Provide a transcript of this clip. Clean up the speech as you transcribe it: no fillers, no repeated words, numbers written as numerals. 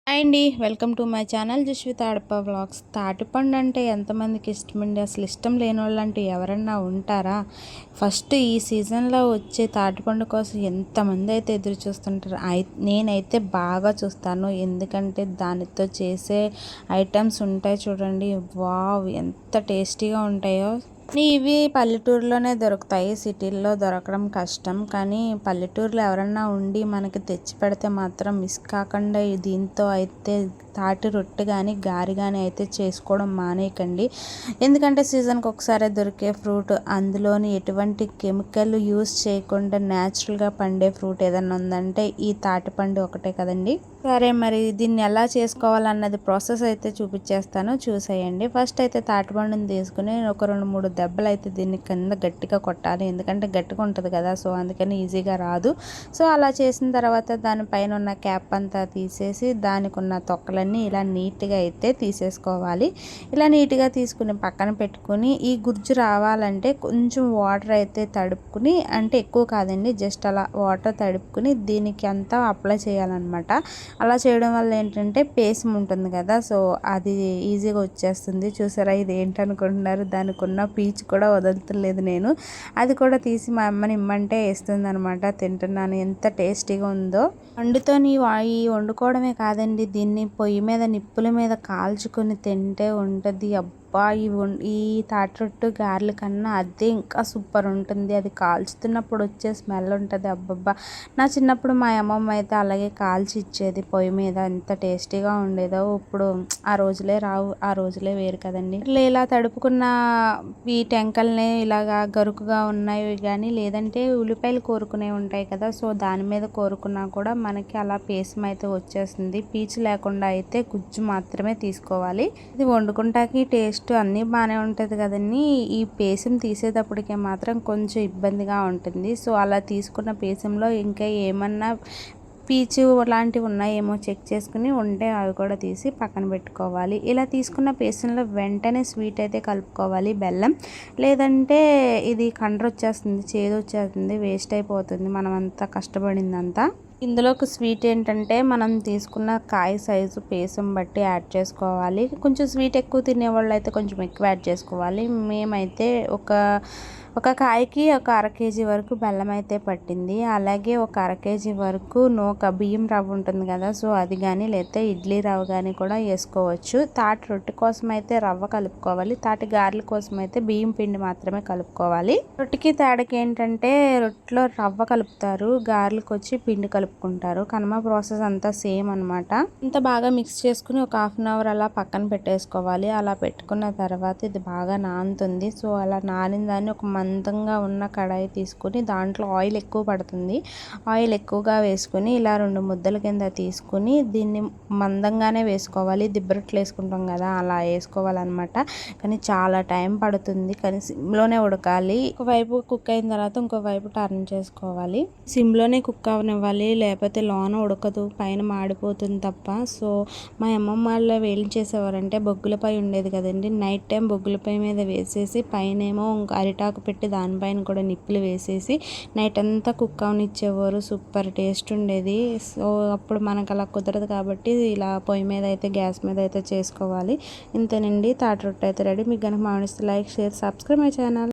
Hi అండి, welcome to my channel just తాడప vlogs. తాటిపండు అంటే ఎంతమందికి ఇష్టమండి? అసలు ఇష్టం లేని వాళ్ళు అంటూ ఎవరన్నా ఉంటారా? ఫస్ట్ ఈ సీజన్లో వచ్చే తాటిపండు కోసం ఎంతమంది అయితే ఎదురు చూస్తుంటారు. నేనైతే బాగా చూస్తాను, ఎందుకంటే దానితో చేసే ఐటమ్స్ ఉంటాయి చూడండి, వావ్ ఎంత టేస్టీగా ఉంటాయో. ఇవి పల్లెటూరులోనే దొరుకుతాయి, సిటీల్లో దొరకడం కష్టం. కానీ పల్లెటూరులో ఎవరన్నా ఉండి మనకి తెచ్చి పెడితే మాత్రం మిస్ కాకుండా దీంతో అయితే తాటి రొట్టె కానీ గారి కానీ అయితే చేసుకోవడం మానేయకండి. ఎందుకంటే సీజన్కి ఒకసారి దొరికే ఫ్రూట్, అందులోని ఎటువంటి కెమికల్ యూస్ చేయకుండా న్యాచురల్గా పండే ఫ్రూట్ ఏదన్నా ఉందంటే ఈ తాటిపండు ఒకటే కదండి. సరే, మరి దీన్ని ఎలా చేసుకోవాలన్నది ప్రాసెస్ అయితే చూపించేస్తాను, చూసేయండి. ఫస్ట్ అయితే తాటిపండుని తీసుకుని ఒక 2-3 దెబ్బలు అయితే దీన్ని కింద గట్టిగా కొట్టాలి, ఎందుకంటే గట్టిగా ఉంటుంది కదా, సో అందుకని ఈజీగా రాదు. సో అలా చేసిన తర్వాత దానిపైన ఉన్న క్యాప్ అంతా తీసేసి దానికి ఉన్న తొక్కలన్నీ ఇలా నీట్గా అయితే తీసేసుకోవాలి. ఇలా నీట్గా తీసుకుని పక్కన పెట్టుకుని ఈ గుజ్జు రావాలంటే కొంచెం వాటర్ అయితే తడుపుకుని, అంటే ఎక్కువ కాదండి, జస్ట్ అలా వాటర్ తడుపుకుని దీనికి అంతా అప్లై చేయాలన్నమాట. అలా చేయడం వల్ల ఏంటంటే పేసం ఉంటుంది కదా, సో అది ఈజీగా వచ్చేస్తుంది. చూసారా, ఇది ఏంటనుకుంటున్నారు? దానికి ఉన్న పీచు కూడా వదలట్లేదు నేను, అది కూడా తీసి మా అమ్మని ఇమ్మంటే వేస్తుంది అనమాట. తింటున్నాను, ఎంత టేస్టీగా ఉందో. పండుతో ఈ వండుకోవడమే కాదండి, దీన్ని పొయ్యి మీద నిప్పుల మీద కాల్చుకొని తింటే ఉంటుంది. ఈ తాటి రొట్టు గారెల కన్నా అదే ఇంకా సూపర్ ఉంటుంది. అది కాల్చుతున్నప్పుడు వచ్చే స్మెల్ ఉంటుంది, అబ్బబ్బా. నా చిన్నప్పుడు మా అమ్మమ్మ అయితే అలాగే కాల్చి ఇచ్చేది పొయ్యి మీద, ఎంత టేస్టీగా ఉండేదో. ఇప్పుడు ఆ రోజులే రావు, ఆ రోజులే వేరు కదండి. ఇలా తడుపుకున్న ఈ టెంకల్ని ఇలాగా గరుకుగా ఉన్నాయి కానీ, లేదంటే ఉల్లిపాయలు కోరుకునే ఉంటాయి కదా, సో దాని మీద కోరుకున్నా కూడా మనకి అలా పేసం అయితే వచ్చేస్తుంది. పీచు లేకుండా అయితే గుజ్జు మాత్రమే తీసుకోవాలి. ఇది వండుకుంటాకి టేస్ట్ అన్నీ బాగానే ఉంటుంది కదండి. ఈ పేసం తీసేటప్పటికే మాత్రం కొంచెం ఇబ్బందిగా ఉంటుంది. సో అలా తీసుకున్న పేసంలో ఇంకా ఏమన్నా పీచు లాంటివి ఉన్నాయేమో చెక్ చేసుకుని, ఉంటే అవి కూడా తీసి పక్కన పెట్టుకోవాలి. ఇలా తీసుకున్న పేసంలో వెంటనే స్వీట్ అయితే కలుపుకోవాలి, బెల్లం. లేదంటే ఇది కండ్ర వచ్చేస్తుంది, చేదు వచ్చేస్తుంది, వేస్ట్ అయిపోతుంది మనం అంతా కష్టపడిందంతా. ఇందులోకి స్వీట్ ఏంటంటే మనం తీసుకున్న కాయ సైజు పేసం బట్టి యాడ్ చేసుకోవాలి. కొంచెం స్వీట్ ఎక్కువ తినేవాళ్ళు అయితే కొంచెం ఎక్కువ యాడ్ చేసుకోవాలి. మేమైతే ఒక కాయకి ఒక 1/2 కేజీ వరకు బెల్లం అయితే పట్టింది. అలాగే ఒక 1/2 కేజీ వరకు బియ్యం రవ్వ ఉంటుంది కదా, సో అది కానీ లేకపోతే ఇడ్లీ రవ్వ కానీ కూడా వేసుకోవచ్చు. తాటి రొట్టె కోసం అయితే రవ్వ కలుపుకోవాలి, తాటి గారెల కోసం అయితే బియ్యం పిండి మాత్రమే కలుపుకోవాలి. రొట్టెకి తేడాకి ఏంటంటే రొట్టెలో రవ్వ కలుపుతారు, గారెలకు వచ్చి పిండి కలుపుకుంటారు. కనుమ ప్రాసెస్ అంతా సేమ్ అనమాట. ఇంత బాగా మిక్స్ చేసుకుని ఒక 1/2 అవర్ అలా పక్కన పెట్టేసుకోవాలి. అలా పెట్టుకున్న తర్వాత ఇది బాగా నానుతుంది. సో అలా నానిన దాన్ని ఒక మందంగా ఉన్న కడాయి తీసుకుని దాంట్లో ఆయిల్ ఎక్కువ పడుతుంది, ఆయిల్ ఎక్కువగా వేసుకుని ఇలా 2 ముద్దల కింద తీసుకుని దీన్ని మందంగానే వేసుకోవాలి. దిబ్బరొట్లు వేసుకుంటాం కదా, అలా వేసుకోవాలన్నమాట. కానీ చాలా టైం పడుతుంది, కానీ సిమ్లోనే ఉడకాలి. ఒకవైపు కుక్ అయిన తర్వాత ఇంకో వైపు టర్న్ చేసుకోవాలి. సిమ్లోనే కుక్ అవనివ్వాలి, లేకపోతే లోన ఉడకదు, పైన మాడిపోతుంది తప్ప. సో మా అమ్మమ్మ వాళ్ళు వేలు చేసేవారంటే బొగ్గులపై ఉండేది కదండి, నైట్ టైం బొగ్గులపై మీద వేసేసి పైన ఏమో అరిటాకు పెట్టి దానిపైన కూడా నిప్పులు వేసేసి నైట్ అంతా కుక్ అవనిచ్చేవారు. సూపర్ టేస్ట్ ఉండేది. సో అప్పుడు మనకు అలా కుదరదు కాబట్టి ఇలా పొయ్యి మీద అయితే గ్యాస్ మీద అయితే చేసుకోవాలి. ఇంతేనండి, తాటి రొట్టె అయితే రెడీ. మీకు కనుక మానిస్తే like, share, subscribe my channel.